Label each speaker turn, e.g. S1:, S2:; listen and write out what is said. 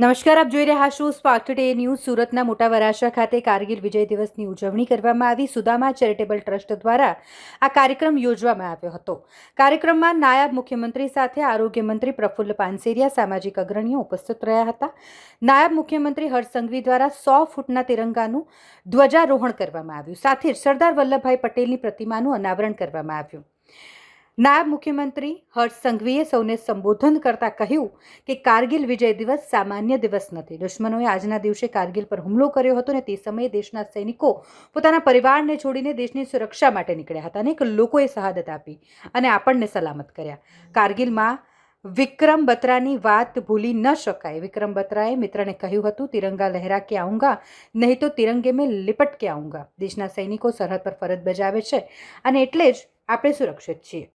S1: નમસ્કાર, આપ જોઈ રહ્યા છો સ્પાર્ક ટુડે ન્યૂઝ. સુરતના મોટા વરાછા ખાતે કારગિલ વિજય દિવસની ઉજવણી કરવામાં આવી. સુદામા ચેરિટેબલ ટ્રસ્ટ દ્વારા આ કાર્યક્રમ યોજવામાં આવ્યો હતો. કાર્યક્રમમાં નાયબ મુખ્યમંત્રી સાથે આરોગ્ય મંત્રી પ્રફુલ્લ પાનસેરિયા, સામાજિક અગ્રણીઓ ઉપસ્થિત રહ્યા હતા. નાયબ મુખ્યમંત્રી હર્ષ સંઘવી દ્વારા 100 ફૂટના તિરંગાનું ધ્વજારોહણ કરવામાં આવ્યું. સાથે જ સરદાર વલ્લભભાઈ પટેલની પ્રતિમાનું અનાવરણ કરવામાં આવ્યું. નાયબ મુખ્યમંત્રી હર્ષ સંઘવીએ સૌને સંબોધન કરતા કહ્યું કે કારગિલ વિજય દિવસ સામાન્ય દિવસ નથી. દુશ્મનોએ આજના દિવસે કારગિલ પર હુમલો કર્યો હતો અને તે સમયે દેશના સૈનિકો પોતાના પરિવારને છોડીને દેશની સુરક્ષા માટે નીકળ્યા હતા. અનેક લોકોએ શહાદત આપી અને આપણને સલામત કર્યા. કારગિલમાં વિક્રમ બત્રાની વાત ભૂલી ન શકાય. વિક્રમ બત્રાએ મિત્રને કહ્યું હતું, તિરંગા લહેરા કે આઉંગા, નહીં તો તિરંગે મેં લિપટ કે આઉંગા. દેશના સૈનિકો સરહદ પર ફરજ બજાવે છે અને એટલે જ આપણે સુરક્ષિત છીએ.